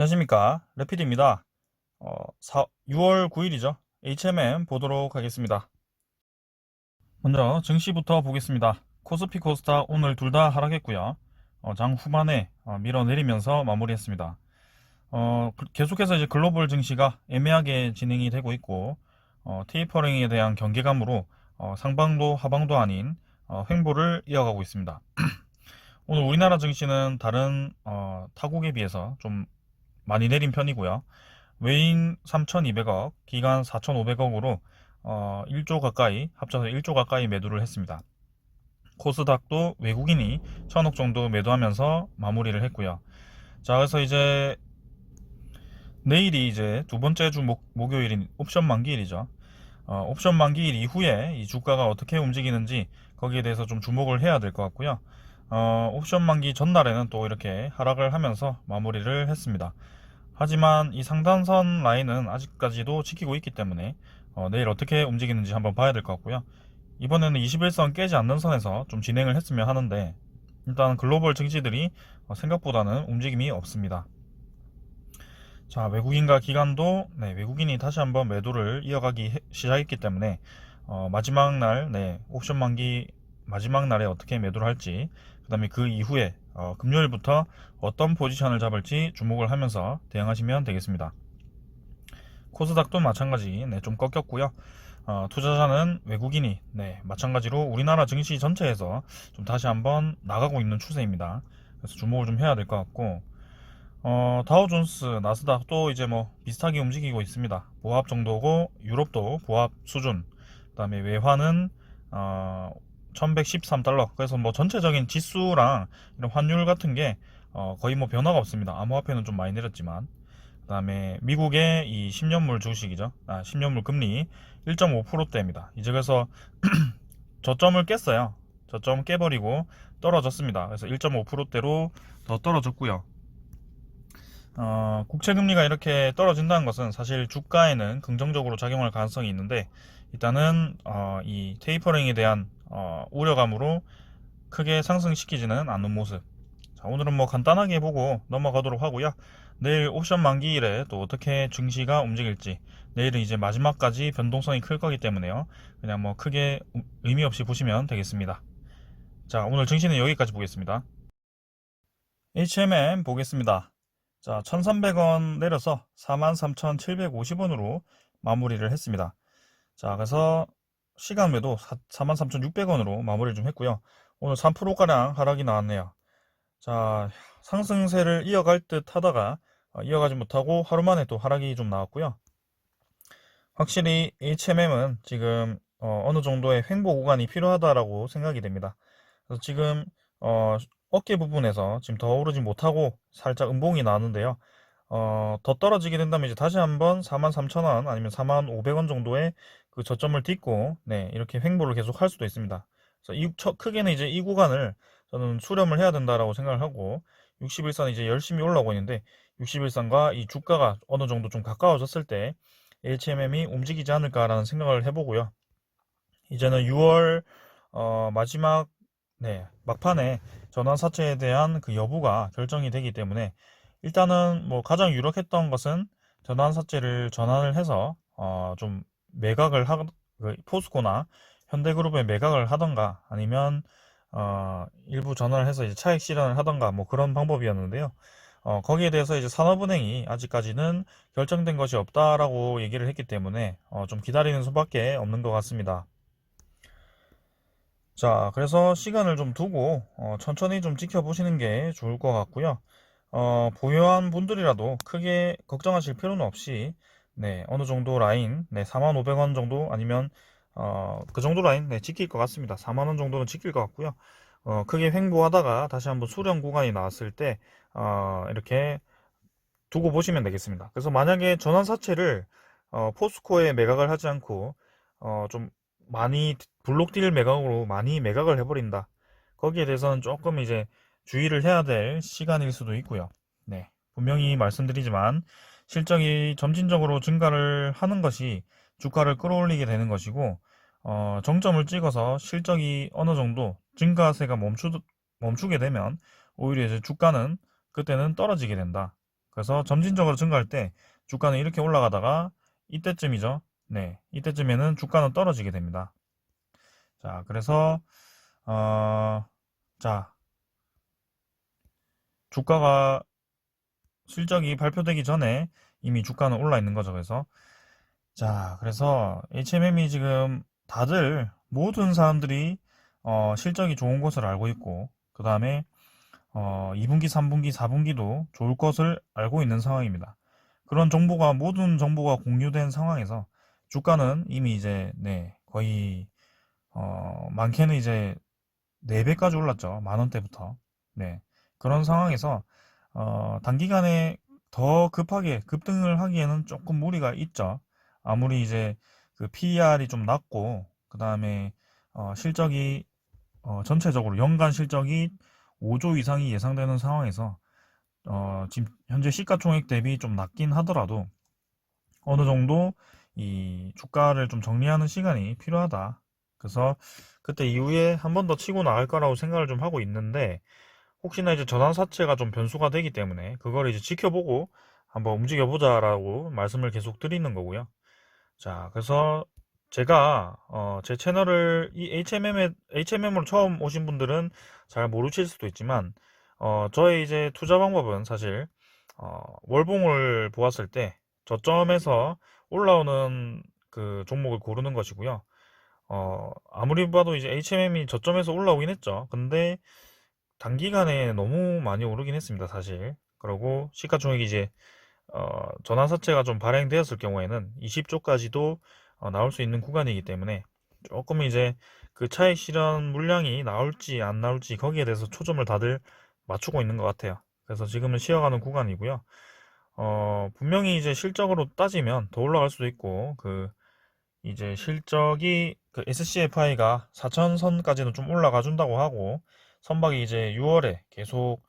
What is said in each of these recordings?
안녕하십니까, 레피드입니다. 6월 9일이죠. HMM 보도록 하겠습니다. 먼저 증시부터 보겠습니다. 코스피 코스닥 오늘 둘 다 하락했고요. 장 후반에 밀어내리면서 마무리했습니다. 계속해서 이제 글로벌 증시가 애매하게 진행이 되고 있고, 테이퍼링에 대한 경계감으로 상방도 하방도 아닌 횡보를 이어가고 있습니다. 오늘 우리나라 증시는 다른 타국에 비해서 좀 많이 내린 편이고요. 외인 3,200억, 기관 4,500억으로 1조 가까이, 합쳐서 1조 가까이 매도를 했습니다. 코스닥도 외국인이 1,000억 정도 매도하면서 마무리를 했고요. 자, 그래서 이제 내일이 이제 두 번째 주 목요일인 옵션 만기일이죠. 옵션 만기일 이후에 이 주가가 어떻게 움직이는지 거기에 대해서 좀 주목을 해야 될 것 같고요. 옵션 만기 전날에는 또 이렇게 하락을 하면서 마무리를 했습니다. 하지만 이 상단선 라인은 아직까지도 지키고 있기 때문에 내일 어떻게 움직이는지 한번 봐야 될 것 같고요. 이번에는 21선 깨지 않는 선에서 좀 진행을 했으면 하는데, 일단 글로벌 증시들이 생각보다는 움직임이 없습니다. 자, 외국인과 기관도 외국인이 다시 한번 매도를 이어가기 시작했기 때문에 마지막 날, 옵션 만기 마지막 날에 어떻게 매도를 할지, 그 다음에 그 이후에 금요일부터 어떤 포지션을 잡을지 주목을 하면서 대응하시면 되겠습니다. 코스닥도 마찬가지 좀 꺾였고요. 투자자는 외국인이 마찬가지로 우리나라 증시 전체에서 좀 다시 한번 나가고 있는 추세입니다. 그래서 주목을 좀 해야 될 것 같고, 다우존스, 나스닥도 이제 뭐 비슷하게 움직이고 있습니다. 보합 정도고, 유럽도 보합 수준. 그 다음에 외환은 1113달러. 그래서 뭐 전체적인 지수랑 이런 환율 같은 게 거의 뭐 변화가 없습니다. 암호화폐는 좀 많이 내렸지만. 그 다음에 미국의 이 10년물 주식이죠. 10년물 금리 1.5%대입니다. 이제 그래서 저점을 깼어요. 저점 깨버리고 떨어졌습니다. 그래서 1.5%대로 더 떨어졌고요. 국채금리가 이렇게 떨어진다는 것은 사실 주가에는 긍정적으로 작용할 가능성이 있는데, 일단은 이 테이퍼링에 대한 우려감으로 크게 상승시키지는 않는 모습. 자, 오늘은 뭐 간단하게 보고 넘어가도록 하고요. 내일 옵션 만기일에 또 어떻게 증시가 움직일지, 내일은 이제 마지막까지 변동성이 클 거기 때문에요. 그냥 뭐 크게 의미 없이 보시면 되겠습니다. 자, 오늘 증시는 여기까지 보겠습니다. HMM 보겠습니다. 자, 1,300원 내려서 43,750원으로 마무리를 했습니다. 자, 그래서 시간 매도 43,600원으로 마무리를 좀 했고요. 오늘 3%가량 하락이 나왔네요. 자, 상승세를 이어갈 듯 하다가 이어가지 못하고 하루 만에 또 하락이 좀 나왔고요. 확실히 HMM은 지금 어느 정도의 횡보 구간이 필요하다라고 생각이 됩니다. 그래서 지금 어깨 부분에서 지금 더 오르지 못하고 살짝 음봉이 나왔는데요. 더 떨어지게 된다면 이제 다시 한번 43,000원 아니면 4,500원 정도의 그 저점을 딛고 이렇게 횡보를 계속 할 수도 있습니다. 그래서 크게는 이제 이 구간을 저는 수렴을 해야 된다라고 생각을 하고, 61선 이제 열심히 올라오고 있는데, 61선과 이 주가가 어느 정도 좀 가까워졌을 때 HMM이 움직이지 않을까라는 생각을 해보고요. 이제는 6월 마지막 막판에 전환사채에 대한 그 여부가 결정이 되기 때문에, 일단은 뭐 가장 유력했던 것은 전환사채를 전환을 해서 좀 매각을 그 포스코나 현대그룹에 매각을 하던가, 아니면 일부 전환을 해서 이제 차익 실현을 하던가, 뭐 그런 방법이었는데요. 거기에 대해서 이제 산업은행이 아직까지는 결정된 것이 없다라고 얘기를 했기 때문에 좀 기다리는 수밖에 없는 것 같습니다. 자, 그래서 시간을 좀 두고 천천히 좀 지켜보시는 게 좋을 것 같고요. 보유한 분들이라도 크게 걱정하실 필요는 없이 어느 정도 라인 45,000원 정도 아니면 그 정도 라인 지킬 것 같습니다. 4만원 정도는 지킬 것 같고요. 크게 횡보하다가 다시 한번 수렴 구간이 나왔을 때 이렇게 두고 보시면 되겠습니다. 그래서 만약에 전환사채를 포스코에 매각을 하지 않고 좀 많이 블록딜 매각으로 많이 매각을 해버린다. 거기에 대해서는 조금 이제 주의를 해야 될 시간일 수도 있고요. 분명히 말씀드리지만 실적이 점진적으로 증가를 하는 것이 주가를 끌어올리게 되는 것이고, 정점을 찍어서 실적이 어느 정도 증가세가 멈추게 되면 오히려 이제 주가는 그때는 떨어지게 된다. 그래서 점진적으로 증가할 때 주가는 이렇게 올라가다가 이때쯤이죠. 네, 이때쯤에는 주가는 떨어지게 됩니다. 자, 그래서 어, 자, 주가가 실적이 발표되기 전에 이미 주가는 올라 있는 거죠. 그래서 HMM이 지금 다들 모든 사람들이 실적이 좋은 것을 알고 있고, 그 다음에 2분기, 3분기, 4분기도 좋을 것을 알고 있는 상황입니다. 그런 정보가 모든 정보가 공유된 상황에서 주가는 이미 이제 네, 거의 많게는 이제 4배까지 올랐죠. 만 원대부터. 네. 그런 상황에서 단기간에 더 급하게 급등을 하기에는 조금 무리가 있죠. 아무리 이제 그 PER이 좀 낮고 그다음에 실적이 전체적으로 연간 실적이 5조 이상이 예상되는 상황에서 지금 현재 시가총액 대비 좀 낮긴 하더라도 어느 정도 이 주가를 좀 정리하는 시간이 필요하다. 그래서 그때 이후에 한 번 더 치고 나갈 거라고 생각을 좀 하고 있는데 혹시나 이제 전환사채가 좀 변수가 되기 때문에 그거를 이제 지켜보고 한번 움직여 보자라고 말씀을 계속 드리는 거고요. 자, 그래서 제가 제 채널을 이 HMM으로 처음 오신 분들은 잘 모르실 수도 있지만 저의 이제 투자 방법은 사실 월봉을 보았을 때 저점에서 올라오는 그 종목을 고르는 것이고요. 아무리 봐도 이제 HMM이 저점에서 올라오긴 했죠. 근데 단기간에 너무 많이 오르긴 했습니다, 사실. 그리고 시가총액이 이제 전환사채가 좀 발행되었을 경우에는 20조까지도 나올 수 있는 구간이기 때문에 조금 이제 그 차익 실현 물량이 나올지 안 나올지 거기에 대해서 초점을 다들 맞추고 있는 것 같아요. 그래서 지금은 쉬어가는 구간이고요. 분명히 이제 실적으로 따지면 더 올라갈 수도 있고, 이제 실적이 그 SCFI가 4천선까지는 좀 올라가 준다고 하고, 선박이 이제 6월에 계속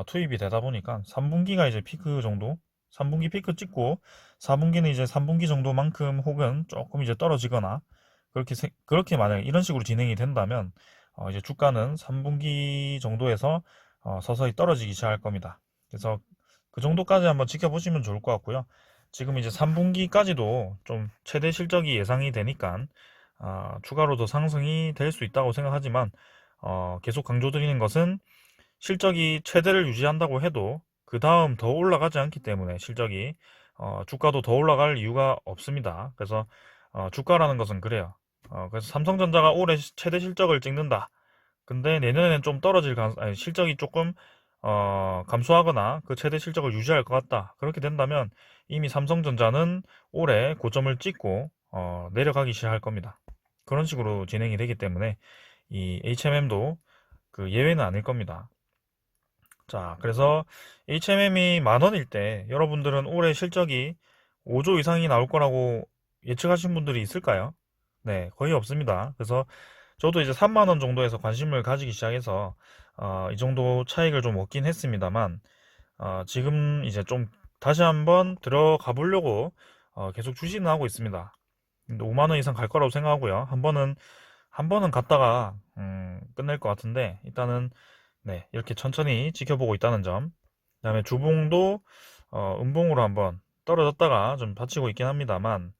투입이 되다 보니까 3분기가 이제 피크 정도, 3분기 피크 찍고 4분기는 이제 3분기 정도만큼 혹은 조금 이제 떨어지거나 그렇게 만약에 이런 식으로 진행이 된다면 이제 주가는 3분기 정도에서 서서히 떨어지기 시작할 겁니다. 그래서 그 정도까지 한번 지켜보시면 좋을 것 같고요. 지금 이제 3분기까지도 좀 최대 실적이 예상이 되니까 추가로 더 상승이 될 수 있다고 생각하지만 계속 강조드리는 것은 실적이 최대를 유지한다고 해도 그 다음 더 올라가지 않기 때문에 실적이 주가도 더 올라갈 이유가 없습니다. 그래서 주가라는 것은 그래요. 그래서 삼성전자가 올해 최대 실적을 찍는다. 근데 내년에는 좀 떨어질 아니, 실적이 조금 감소하거나 그 최대 실적을 유지할 것 같다. 그렇게 된다면 이미 삼성전자는 올해 고점을 찍고 내려가기 시작할 겁니다. 그런 식으로 진행이 되기 때문에 이 HMM도 그 예외는 아닐 겁니다. 자, 그래서 HMM이 만 원일 때 여러분들은 올해 실적이 5조 이상이 나올 거라고 예측하신 분들이 있을까요? 네, 거의 없습니다. 그래서 저도 이제 3만 원 정도에서 관심을 가지기 시작해서 이 정도 차익을 좀 얻긴 했습니다만 지금 이제 좀 다시 한번 들어가 보려고 계속 주시는 하고 있습니다. 근데 5만 원 이상 갈 거라고 생각하고요. 한 번은 갔다가 끝낼 것 같은데 일단은 네, 이렇게 천천히 지켜보고 있다는 점. 그다음에 주봉도 음봉으로 한번 떨어졌다가 좀 받치고 있긴 합니다만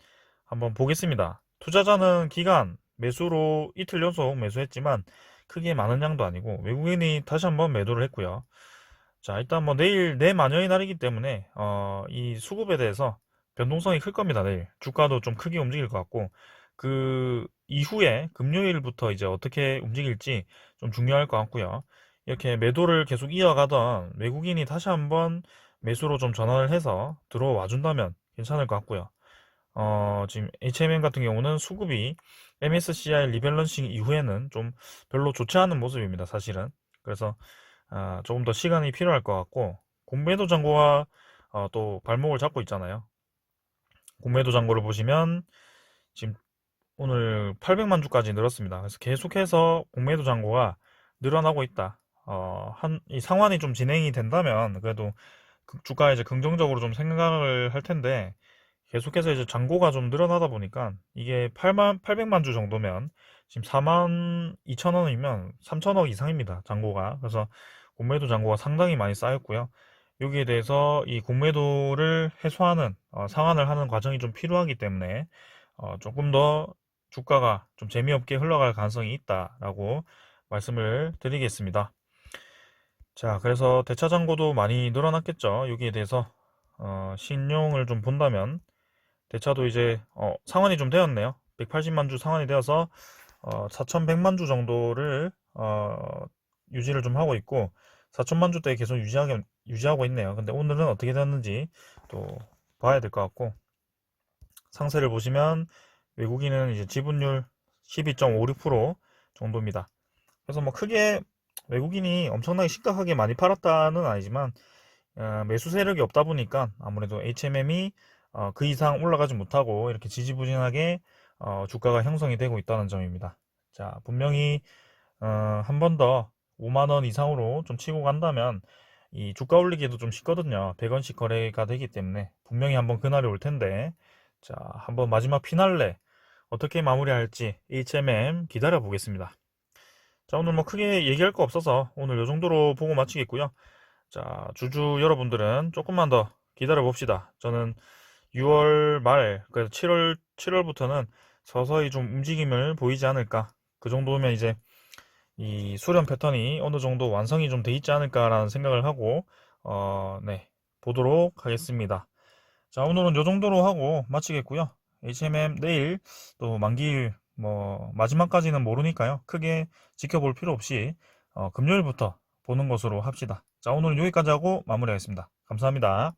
한번 보겠습니다. 투자자는 기간 매수로 이틀 연속 매수했지만 크게 많은 양도 아니고 외국인이 다시 한번 매도를 했고요. 자, 일단 뭐 내일 내마녀의 날이기 때문에 이 수급에 대해서 변동성이 클 겁니다. 내일 주가도 좀 크게 움직일 것 같고 그 이후에 금요일부터 이제 어떻게 움직일지 좀 중요할 것 같고요. 이렇게 매도를 계속 이어가던 외국인이 다시 한번 매수로 좀 전환을 해서 들어와 준다면 괜찮을 것 같고요. 지금 HMM 같은 경우는 수급이 MSCI 리밸런싱 이후에는 좀 별로 좋지 않은 모습입니다, 사실은. 그래서 조금 더 시간이 필요할 것 같고 공매도 잔고가 또 발목을 잡고 있잖아요. 공매도 잔고를 보시면 지금 오늘 800만 주까지 늘었습니다. 그래서 계속해서 공매도 잔고가 늘어나고 있다. 이 상환이 좀 진행이 된다면 그래도 주가에 이제 긍정적으로 좀 생각을 할 텐데 계속해서 이제 잔고가 좀 늘어나다 보니까 이게 800만 주 정도면 지금 4만 2천 원이면 3천억 이상입니다. 잔고가. 그래서 공매도 잔고가 상당히 많이 쌓였고요. 여기에 대해서 이 공매도를 해소하는 상환을 하는 과정이 좀 필요하기 때문에 조금 더 주가가 좀 재미없게 흘러갈 가능성이 있다라고 말씀을 드리겠습니다. 자, 그래서 대차장고도 많이 늘어났겠죠. 여기에 대해서 신용을 좀 본다면 대차도 이제 상환이 좀 되었네요. 180만 주 상환이 되어서 4,100만 주 정도를 유지를 좀 하고 있고 4천만 주대에 계속 유지하고 있네요. 근데 오늘은 어떻게 됐는지 또 봐야 될 것 같고 상세를 보시면 외국인은 이제 지분율 12.56% 정도입니다. 그래서 뭐 크게 외국인이 엄청나게 심각하게 많이 팔았다는 아니지만 매수 세력이 없다 보니까 아무래도 HMM이 그 이상 올라가지 못하고 이렇게 지지부진하게 주가가 형성이 되고 있다는 점입니다. 자, 분명히 한 번 더 5만 원 이상으로 좀 치고 간다면 이 주가 올리기에도 좀 쉽거든요. 100원씩 거래가 되기 때문에 분명히 한번 그날이 올 텐데 자, 한번 마지막 피날레 어떻게 마무리할지 HMM 기다려 보겠습니다. 자, 오늘 뭐 크게 얘기할 거 없어서 오늘 이 정도로 보고 마치겠고요. 자, 주주 여러분들은 조금만 더 기다려 봅시다. 저는 6월 말, 그래서 7월부터는 서서히 좀 움직임을 보이지 않을까. 그 정도면 이제 이 수렴 패턴이 어느 정도 완성이 좀 돼 있지 않을까라는 생각을 하고, 네, 보도록 하겠습니다. 자, 오늘은 요 정도로 하고 마치겠고요. HMM 내일 또 만기일 뭐 마지막까지는 모르니까요. 크게 지켜볼 필요 없이 금요일부터 보는 것으로 합시다. 자, 오늘은 여기까지 하고 마무리하겠습니다. 감사합니다.